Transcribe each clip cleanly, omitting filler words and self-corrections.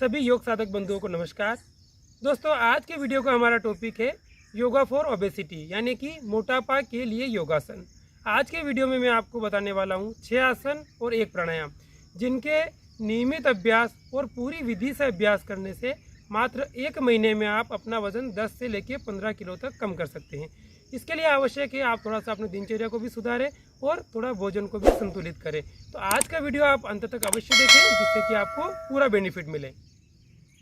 सभी योग साधक बंधुओं को नमस्कार। दोस्तों, आज के वीडियो का हमारा टॉपिक है योगा फॉर ओबेसिटी, यानी कि मोटापा के लिए योगासन। आज के वीडियो में मैं आपको बताने वाला हूँ 6 आसन और 1 प्राणायाम, जिनके नियमित अभ्यास और पूरी विधि से अभ्यास करने से मात्र 1 महीने में आप अपना वजन 10 से लेकर 15 किलो तक कम कर सकते हैं। इसके लिए आवश्यक है आप थोड़ा सा अपनी दिनचर्या को भी सुधारें और थोड़ा भोजन को भी संतुलित करें। तो आज का वीडियो आप अंत तक अवश्य देखें, जिससे कि आपको पूरा बेनिफिट मिले।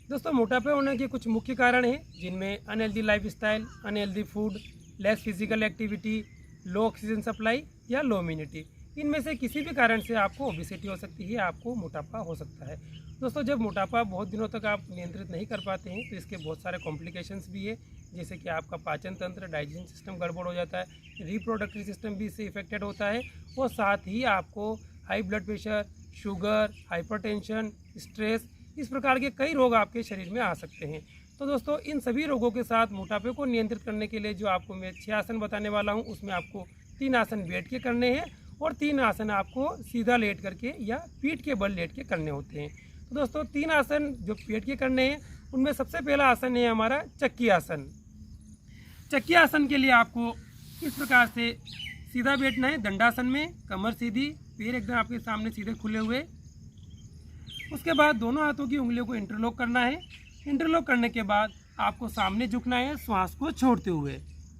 दोस्तों, मोटापे होने के कुछ मुख्य कारण हैं, जिनमें unhealthy lifestyle, unhealthy food, less physical activity, low oxygen supply या लो इम्यूनिटी। इनमें से किसी भी कारण से आपको ओबेसिटी हो सकती है, आपको मोटापा हो सकता है। दोस्तों, जब मोटापा बहुत दिनों तक आप नियंत्रित नहीं कर पाते हैं तो इसके बहुत सारे कॉम्प्लिकेशंस भी है, जैसे कि आपका पाचन तंत्र, डाइजेशन सिस्टम गड़बड़ हो जाता है, रिप्रोडक्टिव सिस्टम भी इससे इफेक्टेड होता है और साथ ही आपको high blood pressure, sugar, hypertension, stress, इस प्रकार के कई रोग आपके शरीर में आ सकते हैं। तो दोस्तों, इन सभी रोगों के साथ मोटापे को नियंत्रित करने के लिए जो आपको मैं 6 आसन बताने वाला हूँ, उसमें आपको 3 आसन बैठ के करने हैं और 3 आसन आपको सीधा लेट करके या पीठ के बल लेट के करने होते हैं। तो दोस्तों, 3 आसन जो पेट के करने हैं, उनमें सबसे पहला आसन है हमारा चक्की आसन। चक्की आसन के लिए आपको इस प्रकार से सीधा बैठना है, दंडासन में, कमर सीधी, पैर एकदम आपके सामने सीधे खुले हुए। उसके बाद दोनों हाथों की उंगलियों को इंटरलॉक करना है। इंटरलॉक करने के बाद आपको सामने झुकना है, श्वास को छोड़ते हुए।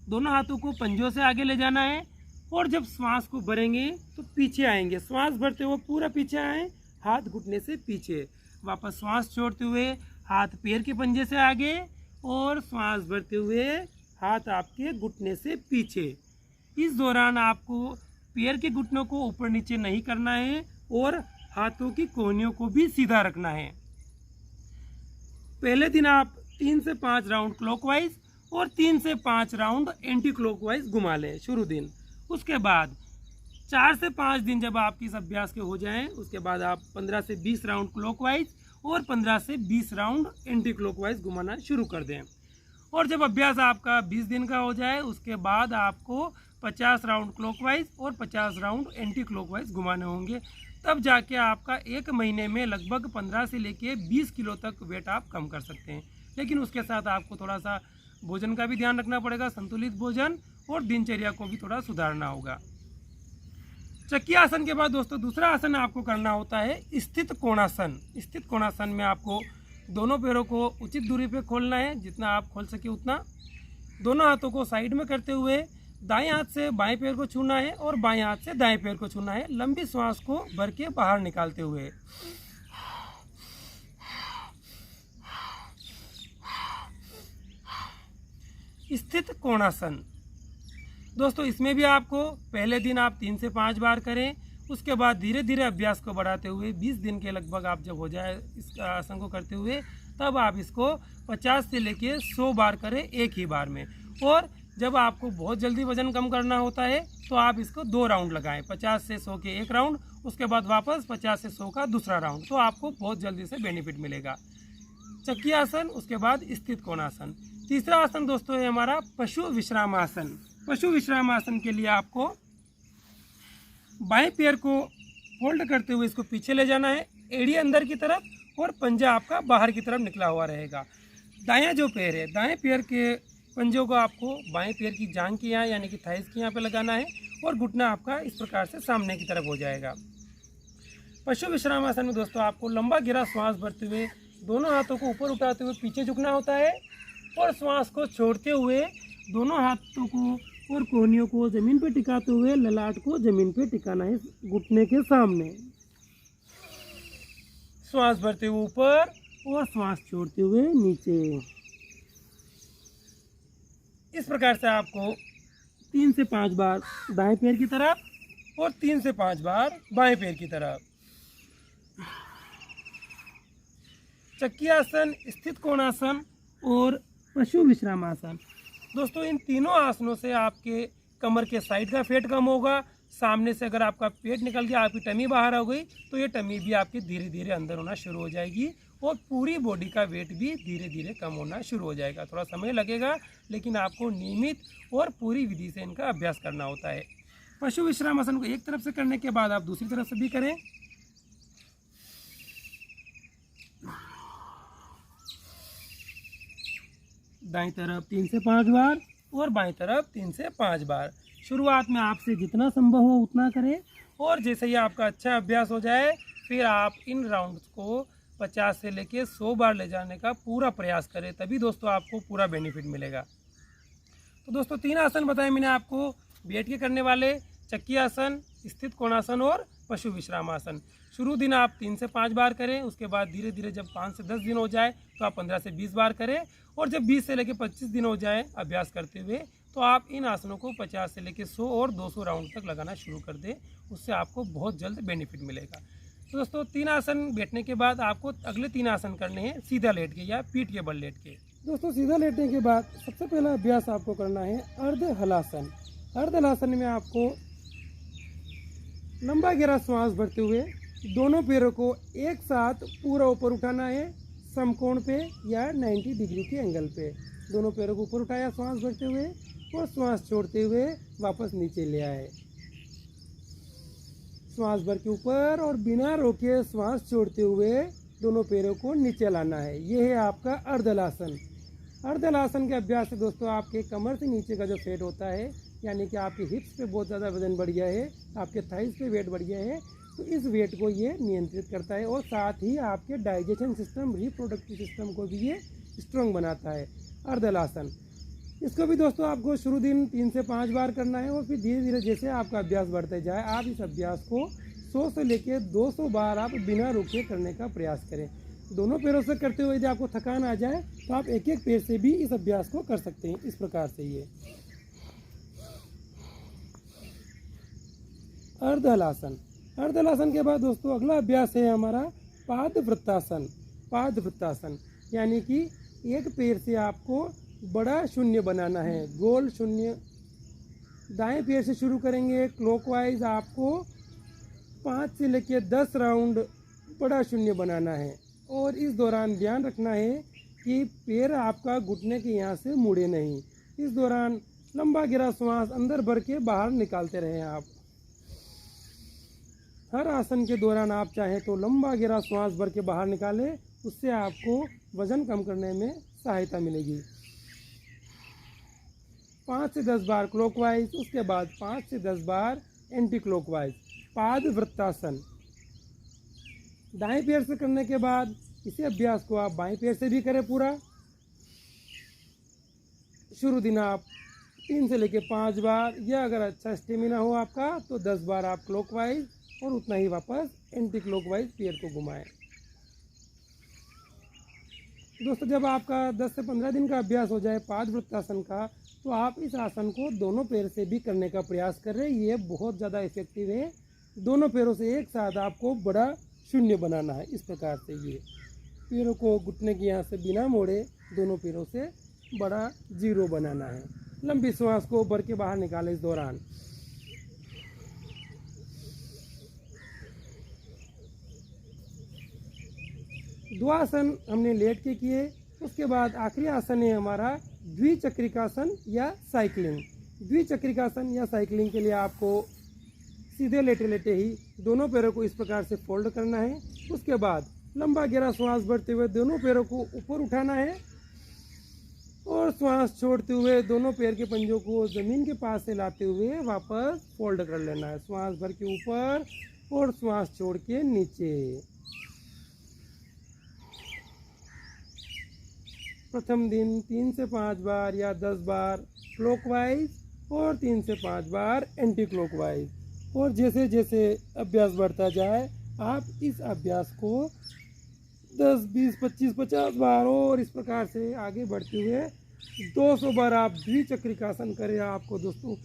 दोनों हाथों को पंजों से आगे ले जाना है और जब श्वास को भरेंगे तो पीछे आएंगे। श्वास भरते हुए पूरा पीछे आए, हाथ घुटने से पीछे, वापस श्वास छोड़ते हुए हाथ पैर के पंजे से आगे और श्वास भरते हुए हाथ आपके घुटने से पीछे। इस दौरान आपको पैर के घुटनों को ऊपर नीचे नहीं करना है और हाथों की कोहनियों को भी सीधा रखना है। पहले दिन आप 3 से 5 राउंड क्लॉकवाइज और 3 से 5 राउंड एंटी क्लॉकवाइज घुमा लें शुरू दिन। उसके बाद 4 से 5 दिन जब आपकी इस अभ्यास के हो जाएं, उसके बाद आप 15 से 20 राउंड क्लॉकवाइज और 15 से 20 राउंड एंटी क्लॉकवाइज घुमाना शुरू कर दें। और जब अभ्यास आपका 20 दिन का हो जाए, उसके बाद आपको 50 राउंड क्लॉकवाइज और 50 राउंड एंटी क्लॉकवाइज घुमाने होंगे। तब जाके आपका 1 महीने में लगभग 15 से लेके 20 किलो तक वेट आप कम कर सकते हैं। लेकिन उसके साथ आपको थोड़ा सा भोजन का भी ध्यान रखना पड़ेगा, संतुलित भोजन, और दिनचर्या को भी थोड़ा सुधारना होगा। चक्की आसन के बाद दोस्तों दूसरा आसन आपको करना होता है स्थित कोणासन। स्थित कोणासन में आपको दोनों पैरों को उचित दूरी पे खोलना है, जितना आप खोल सके उतना। दोनों हाथों को साइड में करते हुए दाएं हाथ से बाएं पैर को छूना है और बाएं हाथ से दाएं पैर को छूना है, लंबी श्वास को भर के बाहर निकालते हुए। स्थित कोणासन दोस्तों, इसमें भी आपको पहले दिन आप 3 से 5 बार करें, उसके बाद धीरे धीरे अभ्यास को बढ़ाते हुए 20 दिन के लगभग आप जब हो जाए इस आसन को करते हुए, तब आप इसको 50 से लेके 100 बार करें एक ही बार में। और जब आपको बहुत जल्दी वजन कम करना होता है तो आप इसको 2 राउंड लगाएं, 50 से 100 के 1 राउंड, उसके बाद वापस 50 से 100 का दूसरा राउंड, तो आपको बहुत जल्दी से बेनिफिट मिलेगा। चक्की आसन, उसके बाद स्थित कोणासन। तीसरा आसन दोस्तों है हमारा पशु विश्राम आसन। पशु विश्राम आसन के लिए आपको बाएं पैर को फोल्ड करते हुए इसको पीछे ले जाना है, एड़ी अंदर की तरफ और पंजा आपका बाहर की तरफ निकला हुआ रहेगा। दायां जो पैर है, दाएं पैर के पंजों को आपको बाएं पैर की जांघ के यहाँ यानी कि थाइस के यहाँ पे लगाना है और घुटना आपका इस प्रकार से सामने की तरफ हो जाएगा। पशु विश्राम आसन में दोस्तों आपको लंबा गिरा श्वास भरते हुए दोनों हाथों को ऊपर उठाते हुए पीछे झुकना होता है और श्वास को छोड़ते हुए दोनों हाथों को और कोहनियों को जमीन पे टिकाते हुए ललाट को जमीन पे टिकाना है घुटने के सामने। श्वास भरते हुए ऊपर और श्वास छोड़ते हुए नीचे। इस प्रकार से आपको 3 से 5 बार दाएं पैर की तरफ और 3 से 5 बार बाएं पैर की तरफ। चक्की आसन, स्थित कोणासन और पशु विश्राम आसन। दोस्तों, इन तीनों आसनों से आपके कमर के साइड का फैट कम होगा। सामने से अगर आपका पेट निकल गया, आपकी टमी बाहर हो गई, तो ये टमी भी आपकी धीरे धीरे अंदर होना शुरू हो जाएगी और पूरी बॉडी का वेट भी धीरे धीरे कम होना शुरू हो जाएगा। थोड़ा समय लगेगा, लेकिन आपको नियमित और पूरी विधि से इनका अभ्यास करना होता है। पशु विश्राम आसन को एक तरफ से करने के बाद आप दूसरी तरफ से भी करें। दाईं तरफ 3 से 5 बार और बाईं तरफ 3 से 5 बार। शुरुआत में आपसे जितना संभव हो उतना करें, और जैसे ही आपका अच्छा अभ्यास हो जाए फिर आप इन राउंड्स को 50 से लेके 100 बार ले जाने का पूरा प्रयास करें, तभी दोस्तों आपको पूरा बेनिफिट मिलेगा। तो दोस्तों 3 आसन बताए मैंने आपको, बैठ के करने वाले, चक्की आसन, स्थित कोणासन और पशु विश्राम आसन। शुरू दिन आप 3 से 5 बार करें, उसके बाद धीरे धीरे जब 5 से 10 दिन हो जाए तो आप 15 से 20 बार करें, और जब 20 से लेकर 25 दिन हो जाए अभ्यास करते हुए तो आप इन आसनों को 50 से लेकर 100 और 200 राउंड तक लगाना शुरू कर दें। उससे आपको बहुत जल्द बेनिफिट मिलेगा। तो दोस्तों 3 आसन बैठने के बाद आपको अगले 3 आसन करने हैं सीधा लेट के या पीठ के बल लेट के। दोस्तों सीधा लेटने के बाद सबसे पहला अभ्यास आपको करना है अर्ध हलासन। अर्ध हलासन में आपको लंबा गहरा श्वास भरते हुए दोनों पैरों को एक साथ पूरा ऊपर उठाना है, समकोण पे या 90 डिग्री के एंगल पे। दोनों पैरों को ऊपर उठाया श्वास भरते हुए, और श्वास छोड़ते हुए वापस नीचे ले आए। श्वास भर के ऊपर और बिना रोके श्वास छोड़ते हुए दोनों पैरों को नीचे लाना है। ये है आपका अर्धहलासन। अर्धहलासन के अभ्यास से दोस्तों आपके कमर से नीचे का जो फैट होता है, यानी कि आपके हिप्स पे बहुत ज़्यादा वजन बढ़ गया है, आपके थाइस पे वेट बढ़ गया है, तो इस वेट को ये नियंत्रित करता है, और साथ ही आपके डाइजेशन सिस्टम, रिप्रोडक्टिव सिस्टम को भी ये स्ट्रॉन्ग बनाता है अर्धहलासन। इसको भी दोस्तों आपको शुरू दिन 3 से 5 बार करना है, और फिर धीरे धीरे जैसे आपका अभ्यास बढ़ते जाए आप इस अभ्यास को 100 से लेकर 200 बार आप बिना रुके करने का प्रयास करें। दोनों पैरों से करते हुए यदि आपको थकान आ जाए तो आप एक एक पैर से भी इस अभ्यास को कर सकते हैं। इस प्रकार से ये अर्धहलासन। अर्धहलासन के बाद दोस्तों अगला अभ्यास है हमारा पादवृत्तासन। पादवृत्तासन यानी कि एक पैर से आपको बड़ा शून्य बनाना है, गोल शून्य। दाएं पैर से शुरू करेंगे क्लॉकवाइज, आपको 5 से लेकर 10 राउंड बड़ा शून्य बनाना है, और इस दौरान ध्यान रखना है कि पैर आपका घुटने के यहाँ से मुड़े नहीं। इस दौरान लंबा गहरा श्वास अंदर भर के बाहर निकालते रहें आप। हर आसन के दौरान आप चाहें तो लंबा गहरा श्वास भर के बाहर निकालें, उससे आपको वजन कम करने में सहायता मिलेगी। 5 से 10 बार क्लॉकवाइज, उसके बाद 5 से 10 बार एंटी क्लॉकवाइज। पादवृत्तासन दाएं पैर से करने के बाद इसी अभ्यास को आप बाएं पैर से भी करें पूरा। शुरू दिन आप 3 से लेकर 5 बार, या अगर अच्छा स्टेमिना हो आपका तो 10 बार आप क्लॉकवाइज, और उतना ही वापस एंटी क्लॉकवाइज पैर को घुमाएं। दोस्तों जब आपका 10 से 15 दिन का अभ्यास हो जाए पादवृत्तासन का, तो आप इस आसन को दोनों पैर से भी करने का प्रयास करें। ये बहुत ज़्यादा इफेक्टिव है। दोनों पैरों से एक साथ आपको बड़ा शून्य बनाना है। इस प्रकार से ये पैरों को घुटने के यहाँ से बिना मोड़े दोनों पैरों से बड़ा जीरो बनाना है। लंबी श्वास को भर के बाहर निकालें इस दौरान। दो आसन हमने लेट के किए, उसके बाद आखिरी आसन है हमारा द्विचक्रिकासन या साइकिलिंग। द्विचक्रिकासन या साइकिलिंग के लिए आपको सीधे लेटे लेटे ही दोनों पैरों को इस प्रकार से फोल्ड करना है। उसके बाद लंबा गहरा श्वास भरते हुए दोनों पैरों को ऊपर उठाना है, और श्वास छोड़ते हुए दोनों पैर के पंजों को ज़मीन के पास से लाते हुए वापस फोल्ड कर लेना है। श्वास भर के ऊपर और श्वास छोड़ के नीचे। प्रथम दिन 3 से 5 बार या 10 बार क्लॉकवाइज, और 3 से 5 बार एंटी क्लॉकवाइज। और जैसे जैसे अभ्यास बढ़ता जाए आप इस अभ्यास को 10, 20, 25, 50 बार और इस प्रकार से आगे बढ़ते हुए 200 बार आप द्विचक्रिकासन करें। आपको दोस्तों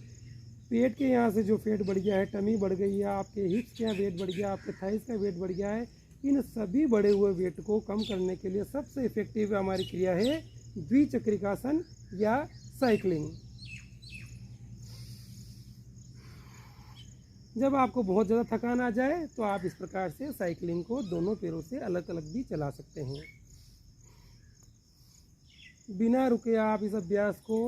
पेट के यहाँ से जो वेट बढ़ गया है, टमी बढ़ गई है, आपके हिप्स के यहाँ वेट बढ़ गया, आपके थाइस का वेट बढ़ गया है, इन सभी बढ़े हुए वेट को कम करने के लिए सबसे इफेक्टिव हमारी क्रिया है द्विचक्रिकासन या साइकिलिंग। जब आपको बहुत ज़्यादा थकान आ जाए तो आप इस प्रकार से साइकिलिंग को दोनों पैरों से अलग अलग भी चला सकते हैं। बिना रुके आप इस अभ्यास को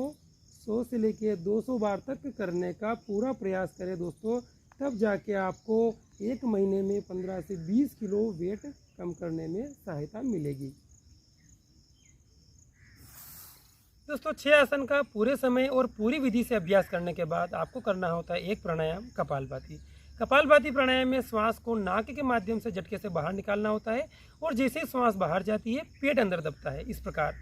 100 से लेकर 200 बार तक करने का पूरा प्रयास करें दोस्तों। तब जाके आपको 1 महीने में 15 से 20 किलो वेट कम करने में सहायता मिलेगी। दोस्तों 6 आसन का पूरे समय और पूरी विधि से अभ्यास करने के बाद आपको करना होता है एक प्राणायाम कपालभाति। कपालभाति प्राणायाम में श्वास को नाक के माध्यम से झटके से बाहर निकालना होता है और जैसे ही श्वास बाहर जाती है पेट अंदर दबता है इस प्रकार।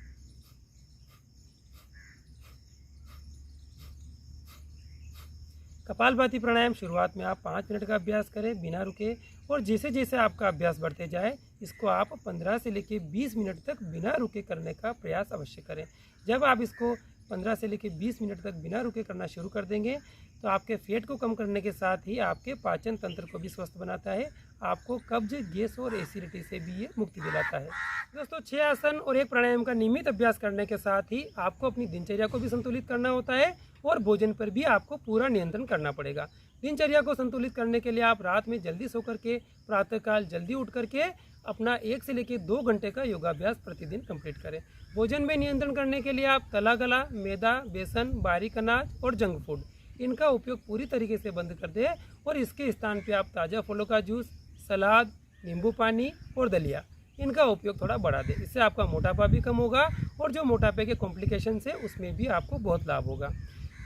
कपालभाति प्राणायाम शुरुआत में आप 5 मिनट का अभ्यास करें बिना रुके, और जैसे जैसे आपका अभ्यास बढ़ते जाए इसको आप 15 से लेकर 20 मिनट तक बिना रुके करने का प्रयास अवश्य करें। जब आप इसको 15 से लेकर 20 मिनट तक बिना रुके करना शुरू कर देंगे तो आपके फैट को कम करने के साथ ही आपके पाचन तंत्र को भी स्वस्थ बनाता है, आपको कब्ज, गैस और एसिडिटी से भी ये मुक्ति दिलाता है। दोस्तों 6 आसन और एक प्राणायाम का नियमित अभ्यास करने के साथ ही आपको अपनी दिनचर्या को भी संतुलित करना होता है और भोजन पर भी आपको पूरा नियंत्रण करना पड़ेगा। दिनचर्या को संतुलित करने के लिए आप रात में जल्दी सो करके प्रातःकाल जल्दी उठ करके अपना 1 से लेकर 2 घंटे का योगाभ्यास प्रतिदिन कंप्लीट करें। भोजन में नियंत्रण करने के लिए आप तला गला, मैदा, बेसन, बारीक अनाज और जंक फूड इनका उपयोग पूरी तरीके से बंद कर दें और इसके स्थान पे आप ताज़ा फलों का जूस, सलाद, नींबू पानी और दलिया इनका उपयोग थोड़ा बढ़ा दें। इससे आपका मोटापा भी कम होगा और जो मोटापे के कॉम्प्लिकेशन है उसमें भी आपको बहुत लाभ होगा।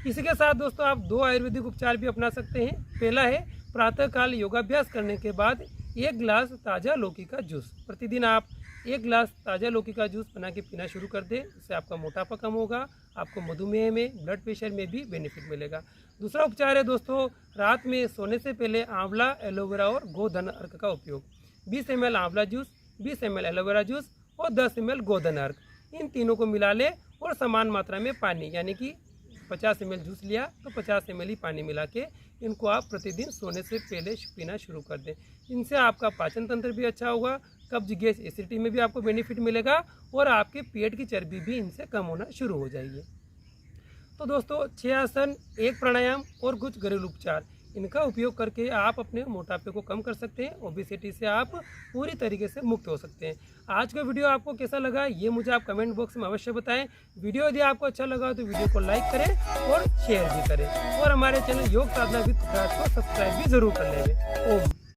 इसी के साथ दोस्तों आप 2 आयुर्वेदिक उपचार भी अपना सकते हैं। पहला है प्रातःकाल योगाभ्यास करने के बाद 1 गिलास ताज़ा लौकी का जूस। प्रतिदिन आप 1 गिलास ताज़ा लौकी का जूस बना के पीना शुरू कर दें। इससे आपका मोटापा कम होगा, आपको मधुमेह में, ब्लड प्रेशर में भी बेनिफिट मिलेगा। दूसरा उपचार है दोस्तों रात में सोने से पहले आंवला, एलोवेरा और गोधन अर्क का उपयोग। 20 ml आंवला जूस, 20 ml एलोवेरा जूस और 10 ml गोधन अर्क, इन तीनों को मिला लें और समान मात्रा में पानी, यानी कि 50 ml जूस लिया तो 50 ml ही पानी मिला के इनको आप प्रतिदिन सोने से पहले पीना शुरू कर दें। इनसे आपका पाचन तंत्र भी अच्छा होगा, कब्ज, गैस, एसिडिटी में भी आपको बेनिफिट मिलेगा और आपके पेट की चर्बी भी इनसे कम होना शुरू हो जाएगी। तो दोस्तों 6 आसन, एक प्राणायाम और कुछ घरेलू उपचार इनका उपयोग करके आप अपने मोटापे को कम कर सकते हैं। ओबेसिटी से आप पूरी तरीके से मुक्त हो सकते हैं। आज का वीडियो आपको कैसा लगा ये मुझे आप कमेंट बॉक्स में अवश्य बताएं। वीडियो यदि आपको अच्छा लगा तो वीडियो को लाइक करें और शेयर भी करें और हमारे चैनल योग साधना विद को सब्सक्राइब भी जरूर कर लेंगे। ओम।